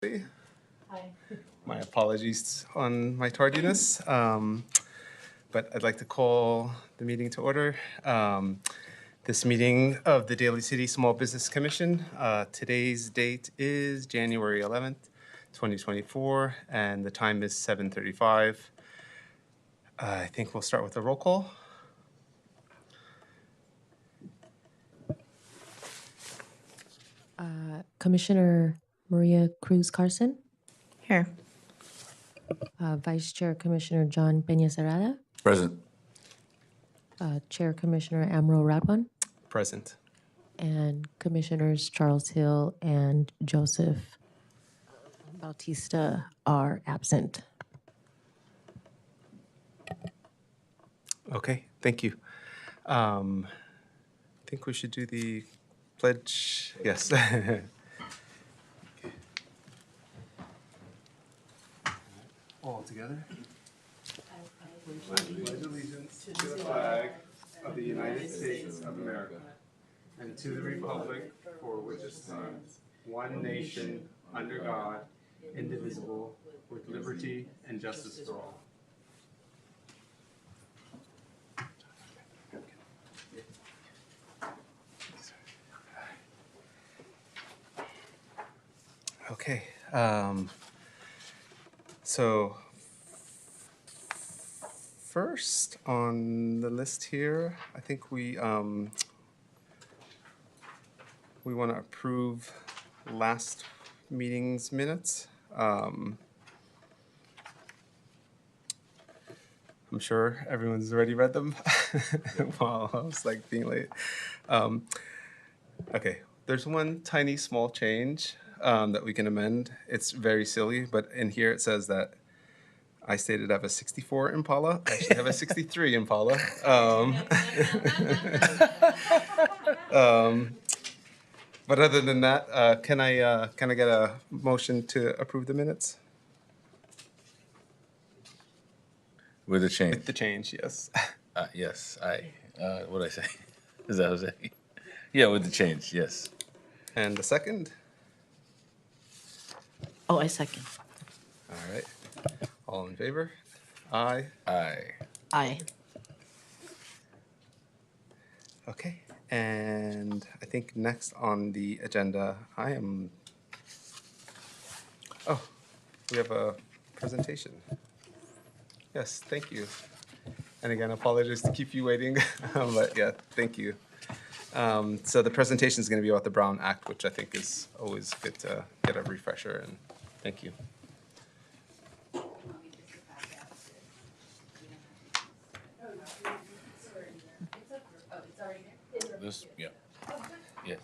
Hi. My apologies on my tardiness, but I'd like to call the meeting to order. This meeting of the Daly City Small Business Commission, today's date is January 11th, 2024, and the time is 7:35. I think we'll start with a roll call. Commissioner Maria Cruz Carson, Here. Vice Chair Commissioner John Peña-Cerrada, Present. Chair Commissioner Amro Radwan, Present. and Commissioners Charles Hill and Joseph Bautista are absent. Okay, thank you. I think we should do the pledge. Yes. All together. I pledge allegiance to the flag of the United States of America and to the republic for which it stands, one nation, under God, indivisible, with liberty and justice for all. Okay. So first on the list here, I think we want to approve last meeting's minutes. I'm sure everyone's already read them while I was like being late. Okay, there's one tiny small change that we can amend. It's very silly, but in here it says that I stated I have a 64 Impala. I actually have a 63 Impala. But other than that, can I get a motion to approve the minutes? With a change. With the change, yes. Yes, what did I say? Is that Jose? Yeah, with the change, yes. And the second? Oh, I second. All right. All in favor? Aye. Aye. Aye. Okay. And I think next on the agenda, oh, we have a presentation. Yes, thank you. And again, apologies to keep you waiting, but yeah, thank you. So the presentation is going to be about the Brown Act, which I think is always good to get a refresher, and thank you. This, yeah. Yes.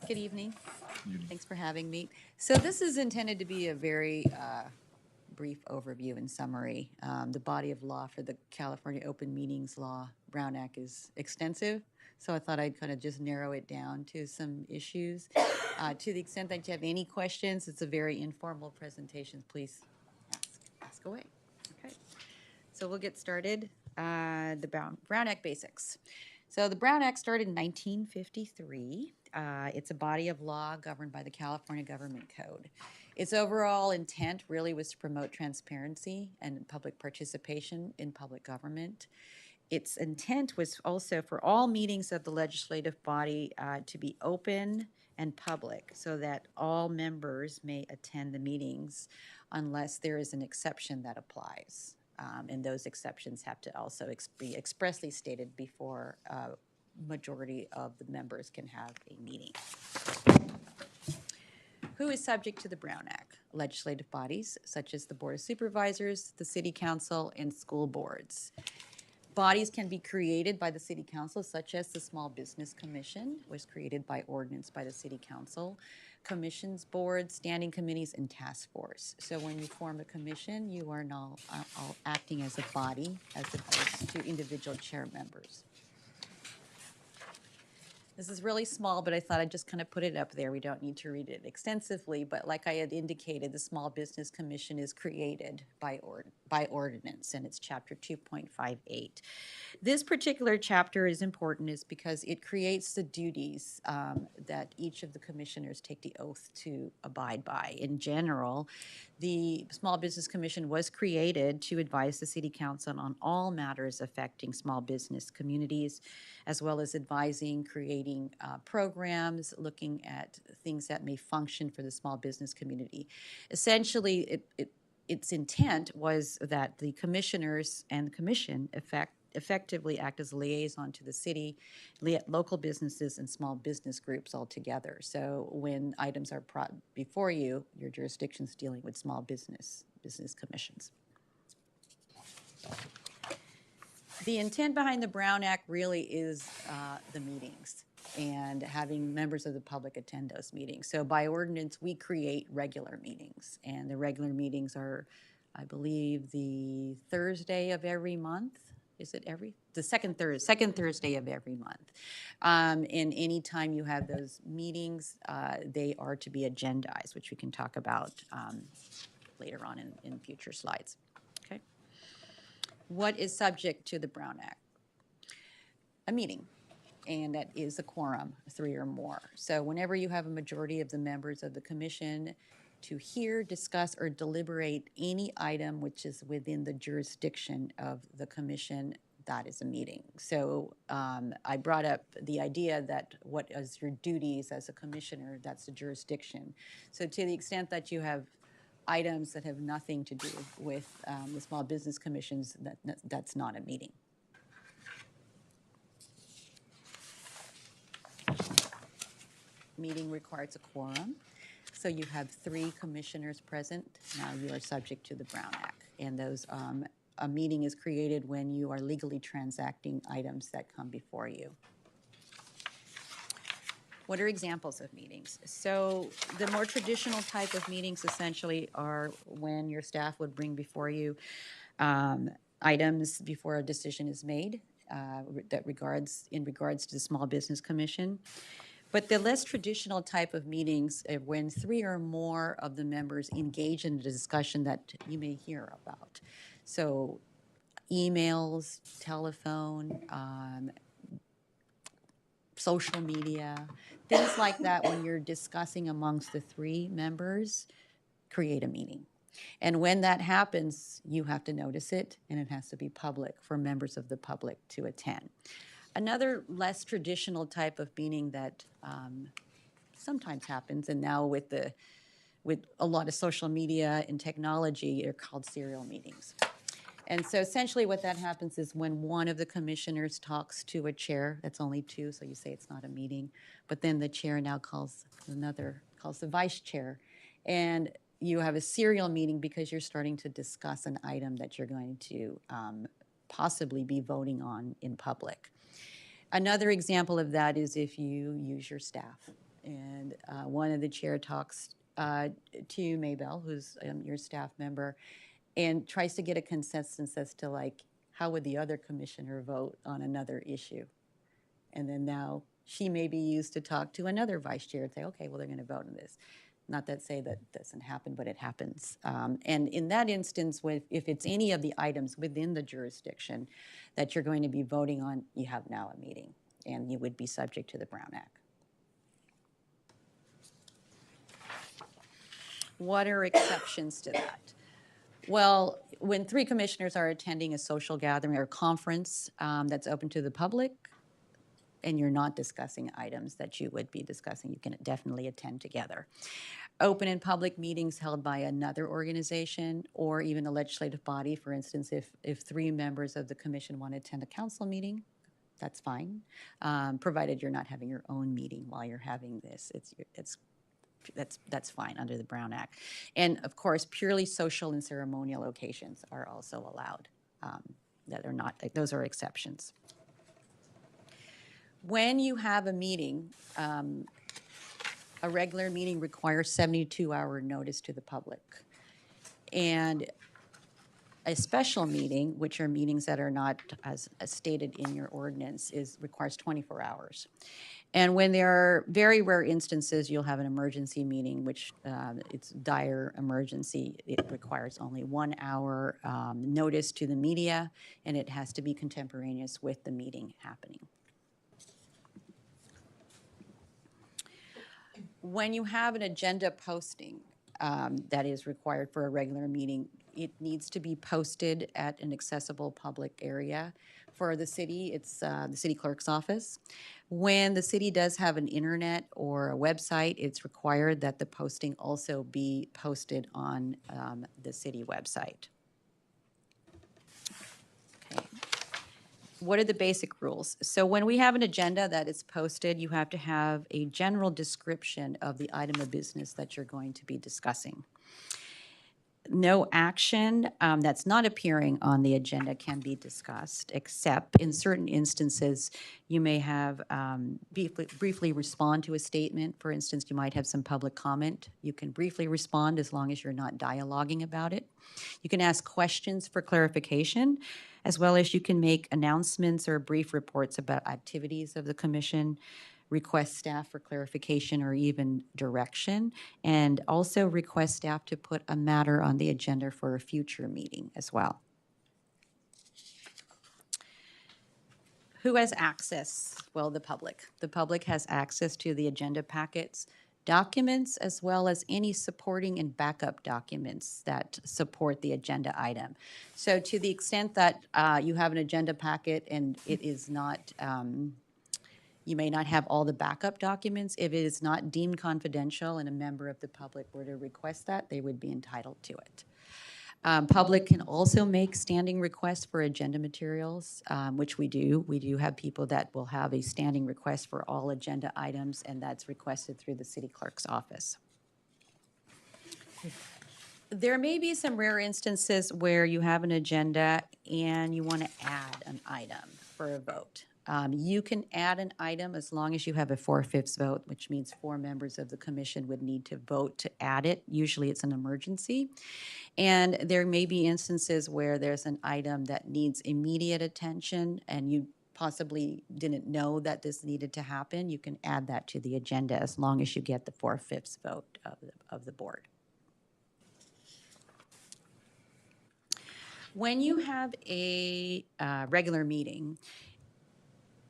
Good evening. Thanks for having me. So this is intended to be a very brief overview and summary. The body of law for the California Open Meetings Law Brown Act is extensive, so I thought I'd kind of just narrow it down to some issues. To the extent that you have any questions, it's a very informal presentation. Please ask away. Okay. So we'll get started. The Brown Act basics. So the Brown Act started in 1953. It's a body of law governed by the California Government Code. Its overall intent really was to promote transparency and public participation in public government. Its intent was also for all meetings of the legislative body to be open and public so that all members may attend the meetings unless there is an exception that applies. And those exceptions have to also be expressly stated before a majority of the members can have a meeting. Who is subject to the Brown Act? Legislative bodies such as the Board of Supervisors, the City Council, and school boards. Bodies can be created by the City Council, such as the Small Business Commission was created by ordinance by the City Council. Commissions, boards, standing committees, and task force. So when you form a commission, you are now all acting as a body as opposed to individual chair members. This is really small, but I thought I'd just kind of put it up there. We don't need to read it extensively, but like I had indicated, the Small Business Commission is created by ordinance, and it's Chapter 2.58. This particular chapter is important is because it creates the duties that each of the commissioners take the oath to abide by. In general, the Small Business Commission was created to advise the City Council on all matters affecting small business communities, as well as advising, creating programs, looking at things that may function for the small business community. Essentially, its intent was that the commissioners and the commission effectively act as a liaison to the city, local businesses, and small business groups all together. So when items are brought before you, your jurisdiction's dealing with small business commissions. The intent behind the Brown Act really is the meetings and having members of the public attend those meetings. So by ordinance, we create regular meetings, and the regular meetings are, I believe, the Thursday of every month. Is it the second Thursday of every month? And any time you have those meetings, they are to be agendized, which we can talk about later on in future slides. Okay. What is subject to the Brown Act? A meeting, and that is a quorum, 3 or more. So whenever you have a majority of the members of the commission to hear, discuss, or deliberate any item which is within the jurisdiction of the commission, that is a meeting. So I brought up the idea that what is your duties as a commissioner, that's the jurisdiction. So to the extent that you have items that have nothing to do with the small business commissions, that's not a meeting. Meeting requires a quorum. So you have 3 commissioners present. Now you are subject to the Brown Act. And those, a meeting is created when you are legally transacting items that come before you. What are examples of meetings? So the more traditional type of meetings essentially are when your staff would bring before you items before a decision is made in regards to the Small Business Commission. But the less traditional type of meetings are when 3 or more of the members engage in a discussion that you may hear about. So emails, telephone, social media, things like that when you're discussing amongst the 3 members, create a meeting. And when that happens, you have to notice it, and it has to be public for members of the public to attend. Another less traditional type of meeting that sometimes happens, and now with a lot of social media and technology, are called serial meetings. And so essentially what that happens is when one of the commissioners talks to a chair, that's only 2, so you say it's not a meeting, but then the chair now calls the vice chair, and you have a serial meeting because you're starting to discuss an item that you're going to possibly be voting on in public. Another example of that is if you use your staff, and one of the chair talks to you, Maybell, who's your staff member, and tries to get a consensus as to, like, how would the other commissioner vote on another issue. And then now she may be used to talk to another vice chair and say, okay, well, they're going to vote on this. Not that say that doesn't happen, but it happens. And in that instance, if it's any of the items within the jurisdiction that you're going to be voting on, you have now a meeting, and you would be subject to the Brown Act. What are exceptions to that? Well, when 3 commissioners are attending a social gathering or conference that's open to the public, and you're not discussing items that you would be discussing, you can definitely attend together. Open and public meetings held by another organization or even a legislative body, for instance, if 3 members of the commission want to attend a council meeting, that's fine, provided you're not having your own meeting while you're having this. That's fine under the Brown Act. And of course, purely social and ceremonial occasions are also allowed. That are not, those are exceptions. When you have a meeting, a regular meeting requires 72-hour notice to the public. And a special meeting, which are meetings that are not as stated in your ordinance, requires 24 hours. And when there are very rare instances, you'll have an emergency meeting, which it's dire emergency. It requires only 1 hour notice to the media, and it has to be contemporaneous with the meeting happening. When you have an agenda posting that is required for a regular meeting, it needs to be posted at an accessible public area. For the city, it's the city clerk's office. When the city does have an internet or a website, it's required that the posting also be posted on the city website. Okay. What are the basic rules? So when we have an agenda that is posted, you have to have a general description of the item of business that you're going to be discussing. No action that's not appearing on the agenda can be discussed, except in certain instances, you may have briefly respond to a statement. For instance, you might have some public comment. You can briefly respond as long as you're not dialoguing about it. You can ask questions for clarification, as well as you can make announcements or brief reports about activities of the commission, request staff for clarification or even direction, and also request staff to put a matter on the agenda for a future meeting as well. Who has access? Well, the public. The public has access to the agenda packets, documents, as well as any supporting and backup documents that support the agenda item. So to the extent that you have an agenda packet and it is not you may not have all the backup documents. If it is not deemed confidential and a member of the public were to request that, they would be entitled to it. Public can also make standing requests for agenda materials, which we do. We do have people that will have a standing request for all agenda items, and that's requested through the city clerk's office. There may be some rare instances where you have an agenda and you want to add an item for a vote. You can add an item as long as you have a 4/5 vote, which means 4 members of the commission would need to vote to add it. Usually it's an emergency. And there may be instances where there's an item that needs immediate attention and you possibly didn't know that this needed to happen. You can add that to the agenda as long as you get the 4/5 vote of the board. When you have a regular meeting,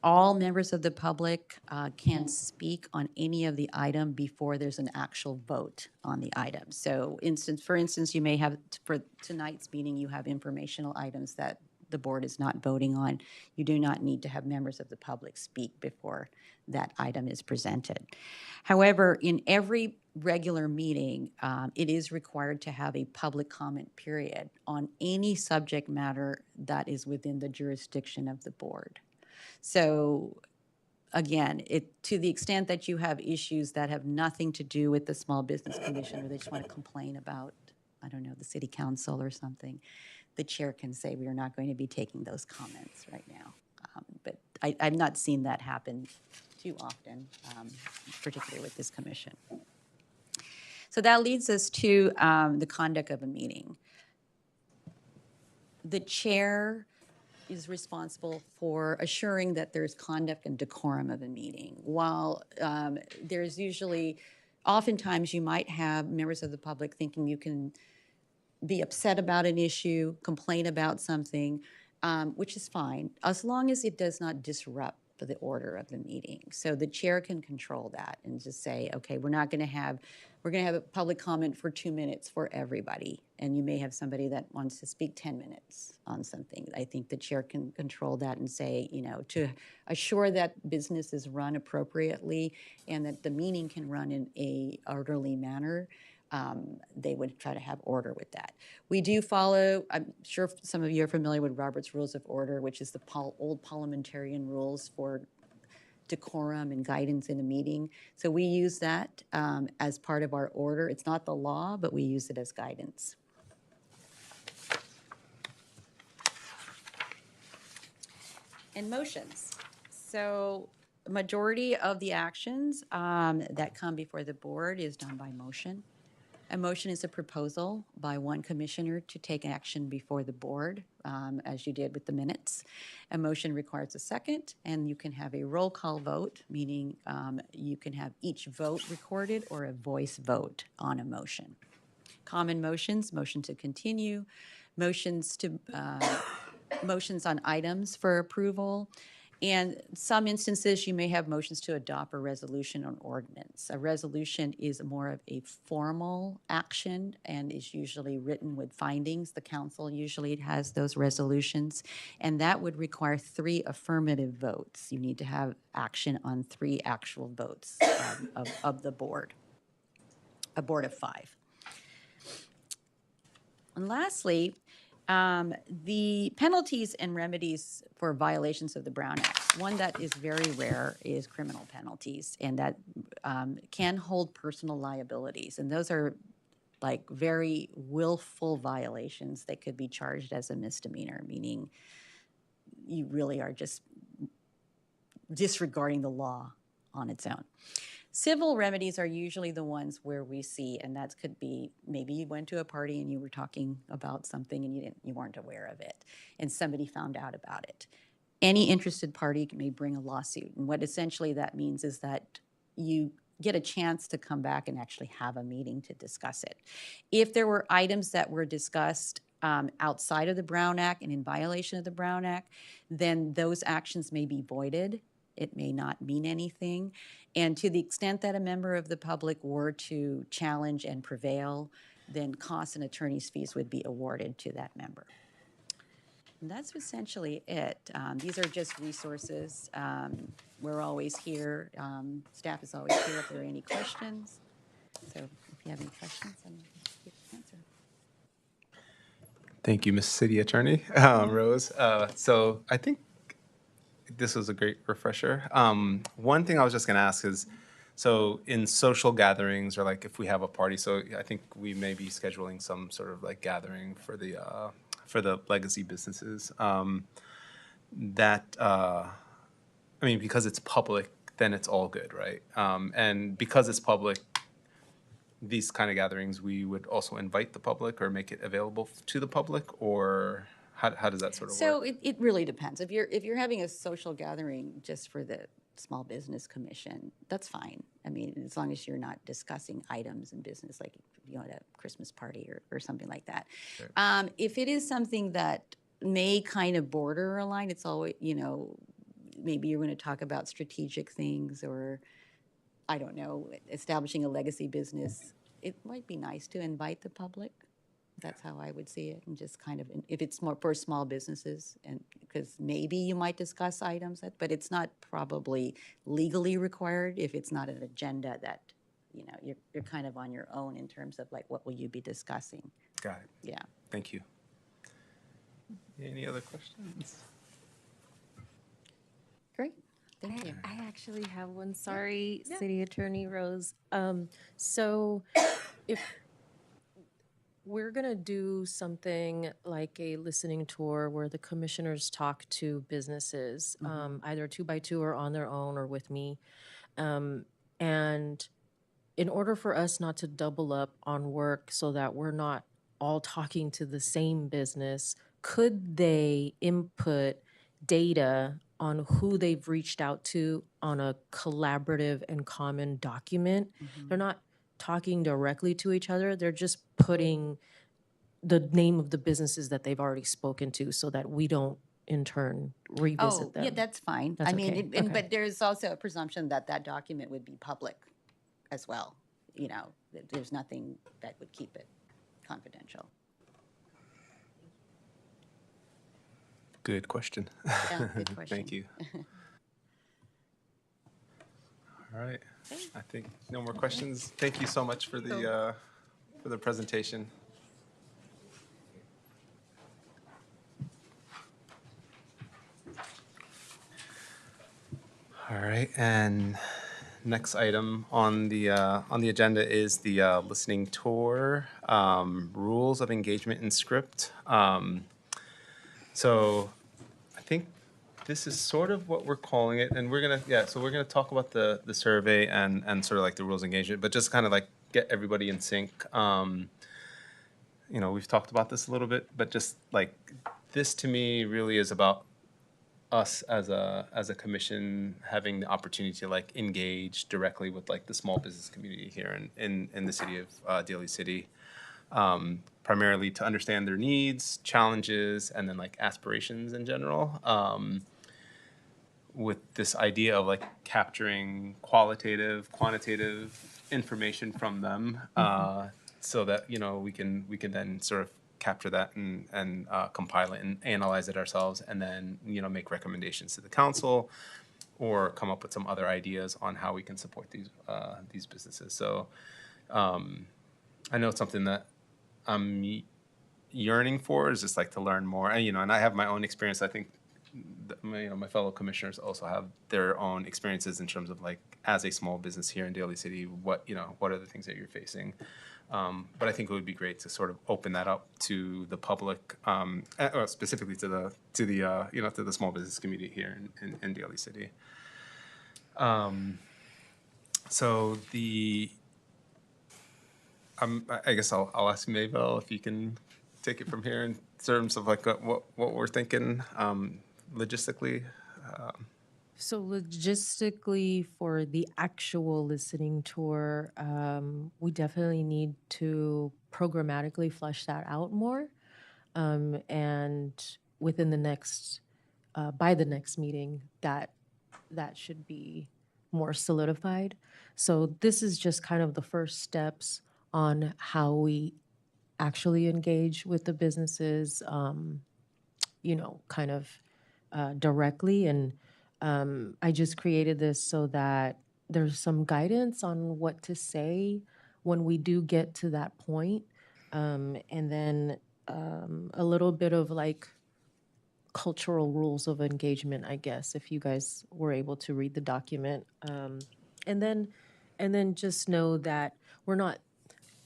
all members of the public can speak on any of the item before there's an actual vote on the item. So for instance, you may have, for tonight's meeting, you have informational items that the board is not voting on. You do not need to have members of the public speak before that item is presented. However, in every regular meeting, it is required to have a public comment period on any subject matter that is within the jurisdiction of the board. So again, to the extent that you have issues that have nothing to do with the Small Business Commission, or they just want to complain about, I don't know, the city council or something, the chair can say, we are not going to be taking those comments right now. But I've not seen that happen too often, particularly with this commission. So that leads us to the conduct of a meeting. The chair is responsible for assuring that there's conduct and decorum of a meeting. While there's usually, oftentimes you might have members of the public thinking you can be upset about an issue, complain about something, which is fine, as long as it does not disrupt the order of the meeting. So the chair can control that and just say, okay, we're not going to have we're going to have a public comment for 2 minutes for everybody. And you may have somebody that wants to speak 10 minutes on something. I think the chair can control that and say, to assure that business is run appropriately and that the meeting can run in a orderly manner. They would try to have order with that. We do follow, I'm sure some of you are familiar with Robert's Rules of Order, which is the old parliamentarian rules for decorum and guidance in a meeting. So we use that as part of our order. It's not the law, but we use it as guidance. And motions. So a majority of the actions that come before the board is done by motion. A motion is a proposal by one commissioner to take action before the board, as you did with the minutes. A motion requires a second, and you can have a roll call vote, meaning you can have each vote recorded or a voice vote on a motion. Common motions, motion to continue, motions on items for approval. And some instances, you may have motions to adopt a resolution or ordinance. A resolution is more of a formal action and is usually written with findings. The council usually has those resolutions, and that would require 3 affirmative votes. You need to have action on 3 actual votes of the board, a board of 5. And lastly, the penalties and remedies for violations of the Brown Act. One that is very rare is criminal penalties, and that can hold personal liabilities. And those are like very willful violations that could be charged as a misdemeanor, meaning you really are just disregarding the law on its own. Civil remedies are usually the ones where we see, and that could be maybe you went to a party and you were talking about something and you weren't aware of it, and somebody found out about it. Any interested party may bring a lawsuit, and what essentially that means is that you get a chance to come back and actually have a meeting to discuss it. If there were items that were discussed outside of the Brown Act and in violation of the Brown Act, then those actions may be voided. It may not mean anything. And to the extent that a member of the public were to challenge and prevail, then costs and attorney's fees would be awarded to that member. And that's essentially it. These are just resources. We're always here. Staff is always here if there are any questions. So if you have any questions, I'm happy to answer. Thank you, Ms. City Attorney Rose. So I think this was a great refresher. One thing I was just going to ask is, so in social gatherings or like if we have a party, so I think we may be scheduling some sort of like gathering for the legacy businesses. Because it's public, then it's all good, right? And because it's public, these kind of gatherings, we would also invite the public or make it available to the public, or how does that sort of work? So it really depends. If you're having a social gathering just for the Small Business Commission, that's fine. I mean, as long as you're not discussing items in business, like at a Christmas party or something like that. Sure. If it is something that may kind of border a line, it's always, maybe you're going to talk about strategic things or, I don't know, establishing a legacy business. It might be nice to invite the public. That's how I would see it, and just kind of, if it's more for small businesses, and because maybe you might discuss items, but it's not probably legally required if it's not an agenda that, you're kind of on your own in terms of like, what will you be discussing? Got it. Yeah. Thank you. Any other questions? Great. Thank you. I actually have one. Sorry, City Attorney Rose. So if we're going to do something like a listening tour where the commissioners talk to businesses, either 2x2 or on their own or with me. And in order for us not to double up on work so that we're not all talking to the same business, could they input data on who they've reached out to on a collaborative and common document? They're not talking directly to each other. They're just putting the name of the businesses that they've already spoken to so that we don't in turn revisit them. Yeah, that's fine. That's I mean, okay. Okay. but there's also a presumption that that document would be public as well. there's nothing that would keep it confidential. Good question. Yeah, good question. Thank you. All right. I think no more questions. Thank you so much for the presentation. All right, and next item on the agenda is the listening tour, rules of engagement and script. So I think this is sort of what we're calling it, and so we're gonna talk about the survey and sort of like the rules of engagement, but just kind of like get everybody in sync. We've talked about this a little bit, but just like this to me really is about us as a commission having the opportunity to like engage directly with like the small business community here in the city of Daly City, primarily to understand their needs, challenges, and then like aspirations in general. With this idea of like capturing qualitative, quantitative information from them, so that we can then sort of capture that and compile it and analyze it ourselves, and then make recommendations to the council, or come up with some other ideas on how we can support these businesses. So I know it's something that I'm yearning for, is just like to learn more, and I have my own experience. I think my fellow commissioners also have their own experiences in terms of like, as a small business here in Daly City, what are the things that you're facing. But I think it would be great to sort of open that up to the public, or specifically to the small business community here in Daly City. So I guess I'll ask Maybell if you can take it from here in terms of like what we're thinking logistically. So logistically, for the actual listening tour, we definitely need to programmatically flesh that out more. And within by the next meeting, that should be more solidified. So this is just kind of the first steps on how we actually engage with the businesses, kind of directly. And I just created this so that there's some guidance on what to say when we do get to that point. And then a little bit of like cultural rules of engagement, I guess, if you guys were able to read the document. And then just know that we're not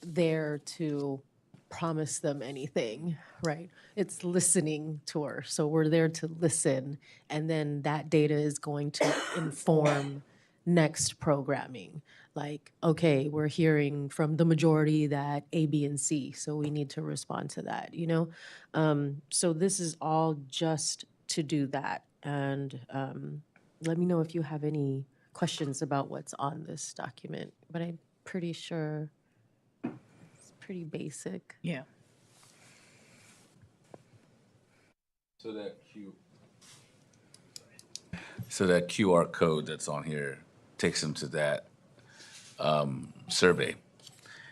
there to promise them anything, right? It's listening tour. So we're there to listen, and then that data is going to inform next programming. Like, okay, we're hearing from the majority that A, B, and C, so we need to respond to that, So this is all just to do that. And let me know if you have any questions about what's on this document, but I'm pretty sure it's pretty basic. Yeah. So that QR code that's on here takes them to that survey.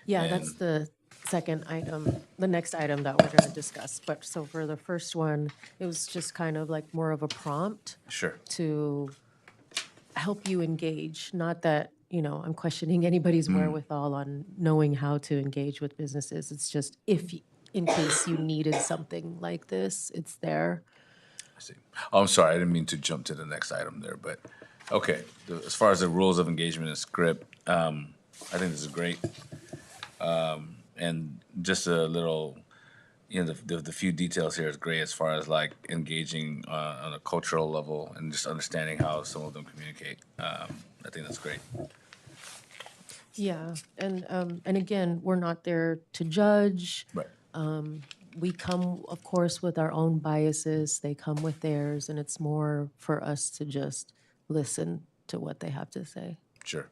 Yeah, that's the second item, the next item that we're going to discuss. But so for the first one, it was just kind of like more of a prompt Sure. to help you engage. Not that, I'm questioning anybody's wherewithal on knowing how to engage with businesses. It's just in case you needed something like this, it's there. I see. Oh, I'm sorry, I didn't mean to jump to the next item there, but, okay. As far as the rules of engagement and script, I think this is great. And just a little, the few details here is great as far as like engaging on a cultural level and just understanding how some of them communicate. I think that's great. Yeah, and again, we're not there to judge. Right. We come, of course, with our own biases. They come with theirs, and it's more for us to just listen to what they have to say. Sure.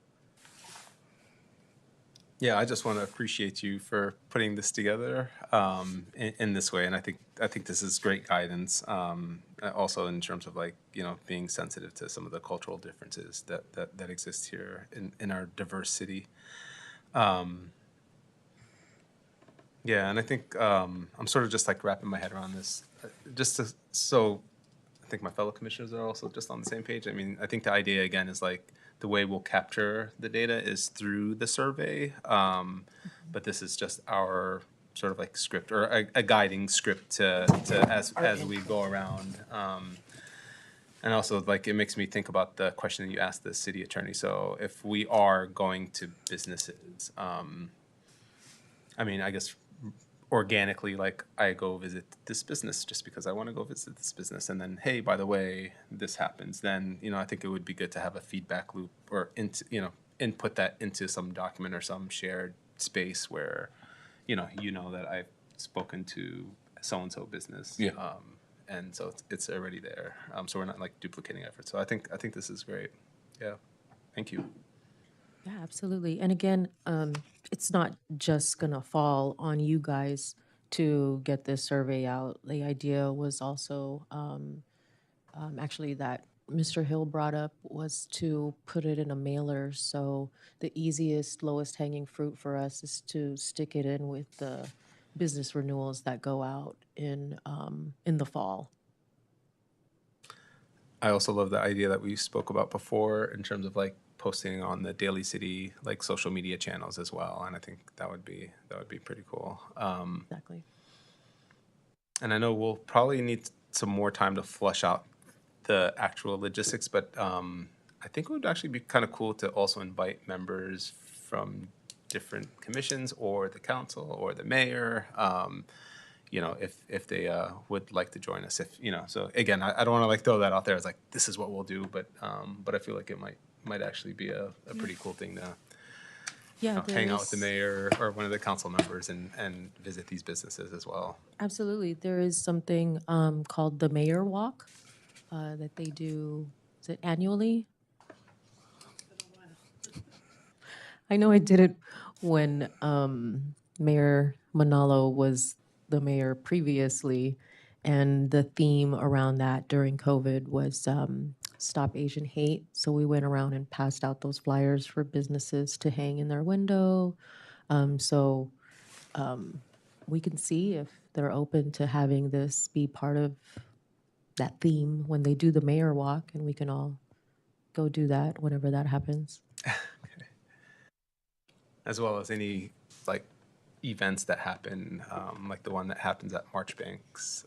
Yeah, I just want to appreciate you for putting this together in this way, and I think this is great guidance. Also, in terms of like being sensitive to some of the cultural differences that exist here in our diverse city. Yeah, and I think I'm sort of just like wrapping my head around this, just to, so I think my fellow commissioners are also just on the same page. I mean, I think the idea again is like the way we'll capture the data is through the survey, but this is just our sort of like script or a guiding script to as we go around. And also, like, it makes me think about the question that you asked the city attorney. So if we are going to businesses, I mean, I guess organically, like, I go visit this business just because I want to go visit this business. And then, hey, by the way, this happens. Then, I think it would be good to have a feedback loop or input that into some document or some shared space where, that I've spoken to so-and-so business. Yeah. And so it's already there. So we're not like duplicating efforts. So I think this is great. Yeah. Thank you. Yeah, absolutely. And again, it's not just gonna fall on you guys to get this survey out. The idea was also actually that Mr. Hill brought up was to put it in a mailer. So the easiest, lowest hanging fruit for us is to stick it in with the business renewals that go out in the fall. I also love the idea that we spoke about before in terms of like posting on the Daly City like social media channels as well. And I think that would be pretty cool. Exactly. And I know we'll probably need some more time to flush out the actual logistics, but I think it would actually be kind of cool to also invite members from different commissions or the council or the mayor, if they would like to join us. So again, I don't want to like throw that out there as like, this is what we'll do, but I feel like it might actually be a pretty cool thing to Yeah, hang out with the there's mayor or one of the council members and visit these businesses as well. absolutely there is something called the Mayor Walk that they do. Is it annually? I know I did it when Mayor Manalo was the mayor previously, and the theme around that during COVID was Stop Asian Hate. So we went around and passed out those flyers for businesses to hang in their window. So we can see if they're open to having this be part of that theme when they do the mayor walk, and we can all go do that whenever that happens. As well as any like events that happen, like the one that happens at Marchbanks,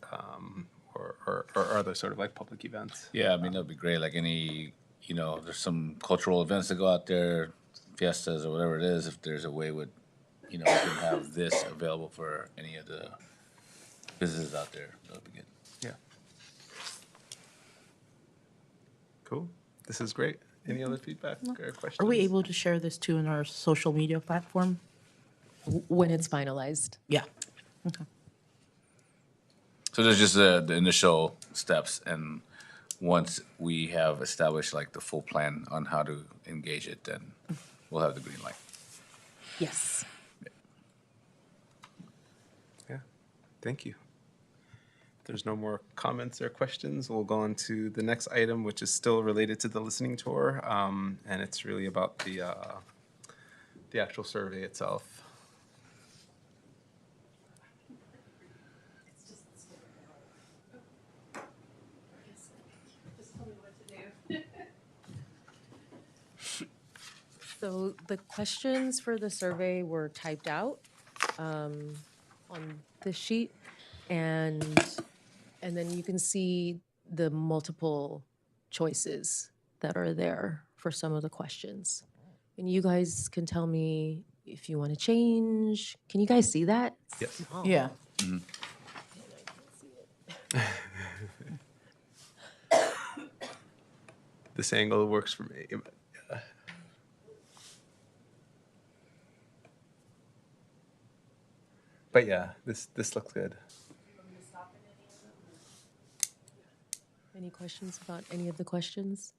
or other sort of like public events. Yeah, I mean, that'd be great. Like any, there's some cultural events that go out there, fiestas or whatever it is. If there's a way we can have this available for any of the businesses out there, that would be good. Yeah. Cool. This is great. Any other feedback or questions? Are we able to share this too in our social media platform? When it's finalized. Yeah. So there's just the initial steps, and once we have established like the full plan on how to engage it, then we'll have the green light. Yes. Yeah. Thank you. If there's no more comments or questions, we'll go on to the next item, which is still related to the listening tour, and it's really about the actual survey itself. So the questions for the survey were typed out on this sheet, and then you can see the multiple choices that are there for some of the questions. And you guys can tell me if you want to change. Can you guys see that? Yes. Oh. Yeah. This angle works for me. But yeah, this looks good. Any questions about any of the questions?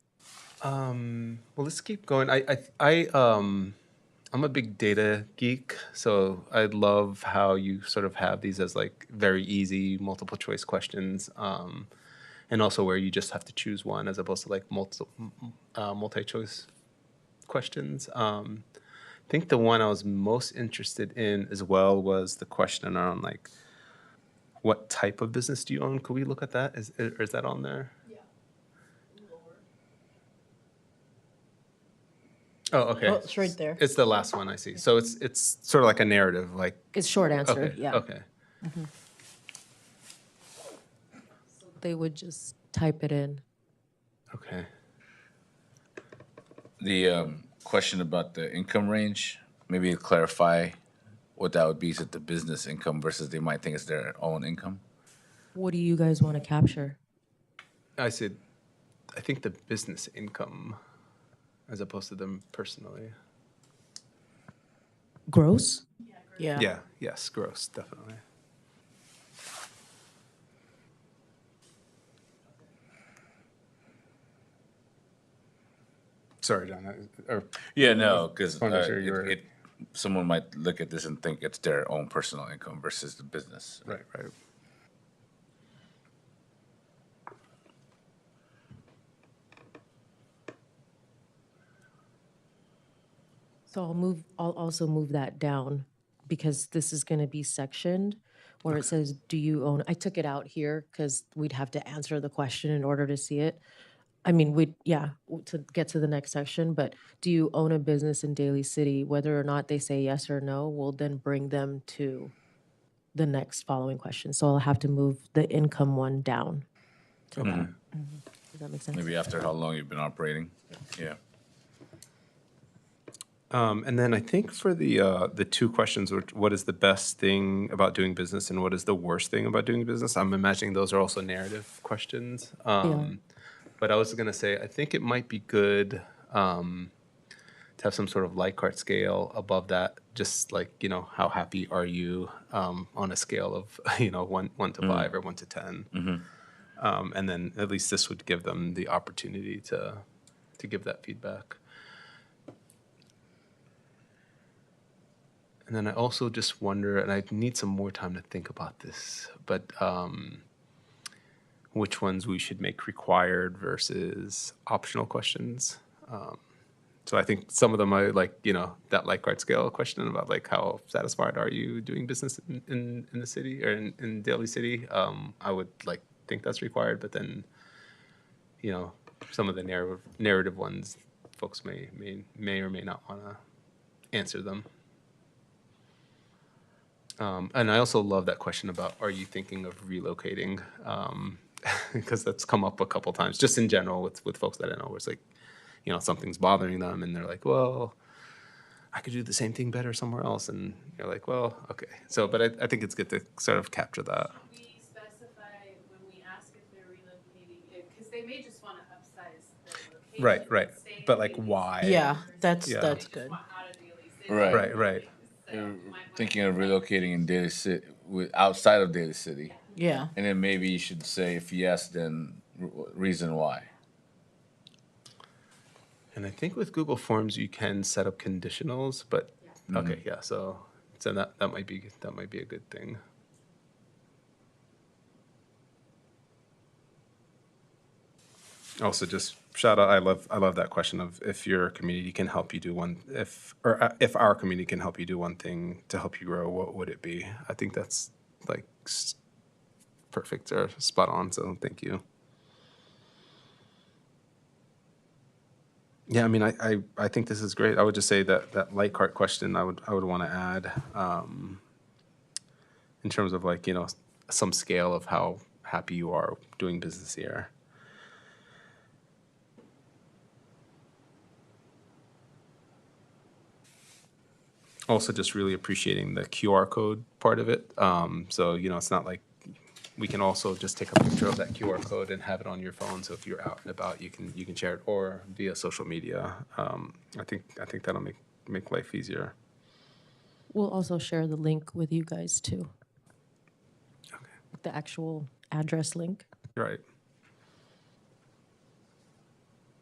Well, let's keep going. I'm a big data geek, so I love how you sort of have these as like very easy multiple choice questions, and also where you just have to choose one as opposed to like multi choice questions. I think the one I was most interested in as well was the question around like, what type of business do you own? Could we look at that? Is that on there? Oh, okay. Oh, it's right there. It's the last one I see. So it's sort of like a narrative, like, It's short answer, okay, yeah. okay. They would just type it in. Okay. The question about the income range, maybe clarify what that would be. Is it the business income versus they might think it's their own income? What do you guys want to capture? I said, I think the business income as opposed to them personally. Gross? Yeah. Yeah, yes, gross, definitely. Sorry, John, or Yeah, no, because Just wanna make sure you're- someone might look at this and think it's their own personal income versus the business. right, right. So I'll also move that down because this is going to be sectioned where it says, do you own, I took it out here because we'd have to answer the question in order to see it. I mean, to get to the next section, but do you own a business in Daly City? Whether or not they say yes or no, will then bring them to the next following question. So I'll have to move the income one down to that. Does that make sense? Maybe after how long you've been operating. Yeah. And then I think for the two questions, what is the best thing about doing business and what is the worst thing about doing business? I'm imagining those are also narrative questions. But I was gonna say, I think it might be good to have some sort of Likert scale above that, just like, how happy are you on a scale of, 1 to 5 or 1 to 10. And then at least this would give them the opportunity to give that feedback. And then I also just wonder, and I need some more time to think about this, but which ones we should make required versus optional questions. So I think some of them are like, that Likert scale question about like how satisfied are you doing business in the city or in Daly City. I would like think that's required, but then, some of the narrative ones, folks may or may not want to answer them. And I also love that question about, are you thinking of relocating? Because that's come up a couple times, just in general with folks that I know, where it's like, something's bothering them and they're like, well, I could do the same thing better somewhere else. And you're like, well, okay. So, but I think it's good to sort of capture that. We specify when we ask if they're relocating, because they may just want to upsize their location. Right. and stay in But like, Daly why? City Yeah, for that's some- Yeah. they that's just good. want out of Daly City. Right. Right. So They're you might wanna thinking of say- relocating in Daly City, outside of Daly City. Yeah. And then maybe you should say, if yes, then reason why. And I think with Google Forms you can set up conditionals, but okay, yeah. So that might be a good thing. Also, just shout out. I love that question of if your community can help you do if our community can help you do one thing to help you grow, what would it be? I think that's like perfect or spot on. So thank you. Yeah, I mean, I think this is great. I would just say that Likert question I would want to add in terms of like, some scale of how happy you are doing business here. Also, just really appreciating the QR code part of it. So, it's not like we can also just take a picture of that QR code and have it on your phone. So if you're out and about, you can share it or via social media. I think that'll make life easier. We'll also share the link with you guys too. Okay. The actual address link. Right.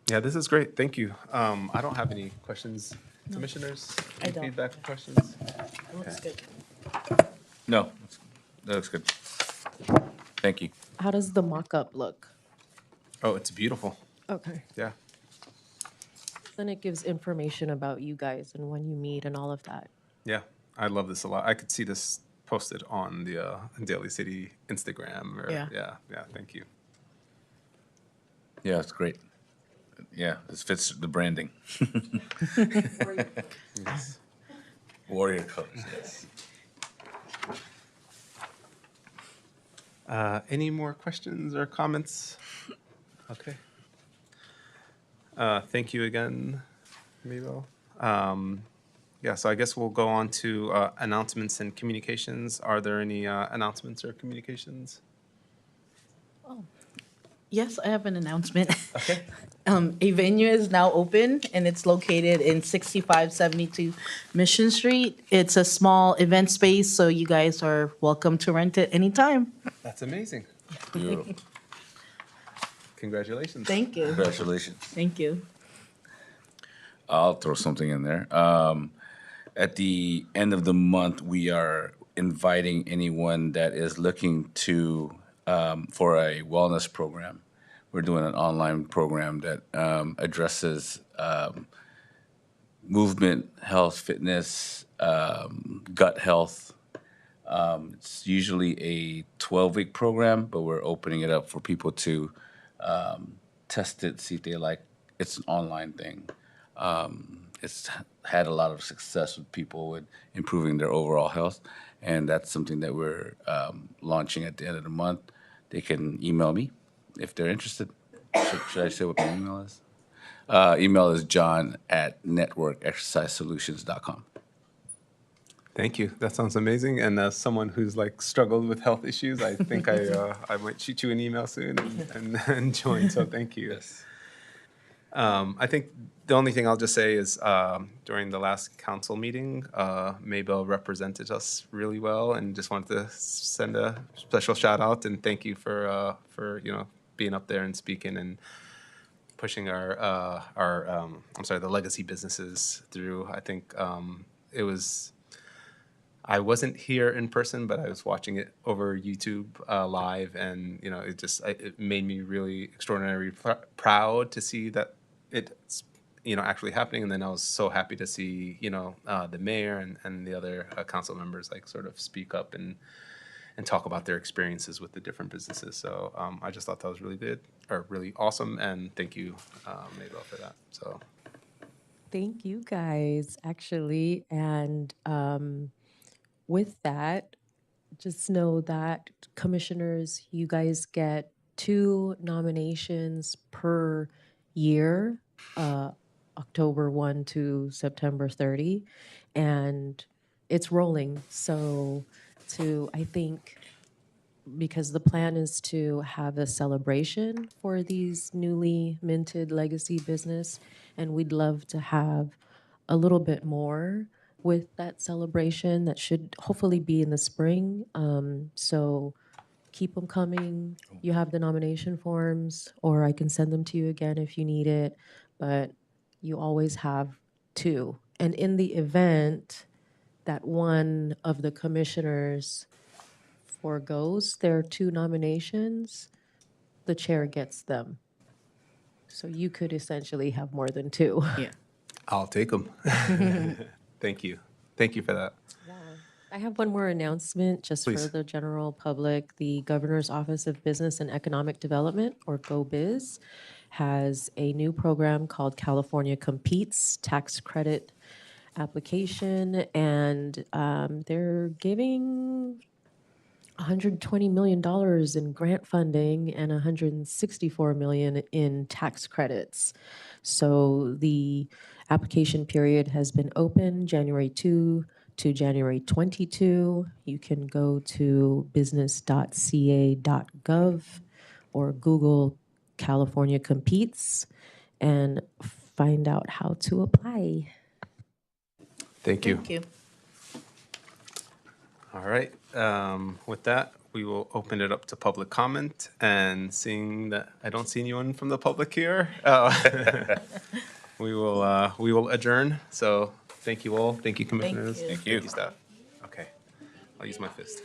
Yeah, this is great. Thank you. I don't have any questions, commissioners. I Any don't. feedback or questions? Looks good. No, that looks good. Thank you. How does the mock-up look? Oh, it's beautiful. Okay. Yeah. then it gives information about you guys and when you meet and all of that. Yeah, I love this a lot. I could see this posted on the Daly City Instagram. Or, Yeah. yeah. Thank you. Yeah, it's great. Yeah, this fits the branding. Yes. Warrior colors, yes. Any more questions or comments? Okay. Thank you again, Mabel. Yeah, so I guess we'll go on to announcements and communications. Are there any announcements or communications? Yes, I have an announcement. Okay. A venue is now open, and it's located in 6572 Mission Street. It's a small event space, so you guys are welcome to rent it anytime. That's amazing. Beautiful. Congratulations. Thank you. Congratulations. Thank you. I'll throw something in there. At the end of the month, we are inviting anyone that is looking to for a wellness program. We're doing an online program that addresses movement, health, fitness, gut health. It's usually a 12-week program, but we're opening it up for people to test it, see if they like. It's an online thing. It's had a lot of success with people with improving their overall health, and that's something that we're launching at the end of the month. They can email me if they're interested. Should I say what my email is? Email is john@networkexercisesolutions.com. Thank you. That sounds amazing. And as someone who's like struggled with health issues, I think I might shoot you an email soon and join. So thank you. Yes. I think the only thing I'll just say is during the last council meeting, Maybell represented us really well, and just wanted to send a special shout out and thank you for being up there and speaking and pushing our the legacy businesses through. I think it was. I wasn't here in person, but I was watching it over YouTube live, and it made me really extraordinarily proud to see that it's actually happening. And then I was so happy to see the mayor and the other council members like sort of speak up and talk about their experiences with the different businesses. So I just thought that was really good, or really awesome, and thank you, Mabel, for that. So Thank you guys, actually. And with that, just know that commissioners, you guys get 2 nominations per year, October 1 to September 30, and it's rolling. So I think, because the plan is to have a celebration for these newly minted legacy business, and we'd love to have a little bit more with that celebration that should hopefully be in the spring. So keep them coming. You have the nomination forms, or I can send them to you again if you need it, but you always have 2. And in the event that one of the commissioners forgoes their 2 nominations, the chair gets them. So you could essentially have more than 2. Yeah. I'll take them. Thank you. Thank you for that. I have one more announcement just Please. for the general public. The Governor's Office of Business and Economic Development, or GoBiz, has a new program called California Competes tax credit application, and they're giving $120 million in grant funding and $164 million in tax credits. So the application period has been open January 2 to January 22. You can go to business.ca.gov or Google California Competes and find out how to apply. Thank you. Thank you. All right. With that, we will open it up to public comment. And seeing that I don't see anyone from the public here, we will adjourn. So thank you all. Thank you, commissioners. you. Thank you. Thank you, staff. Okay. I'll use my fist.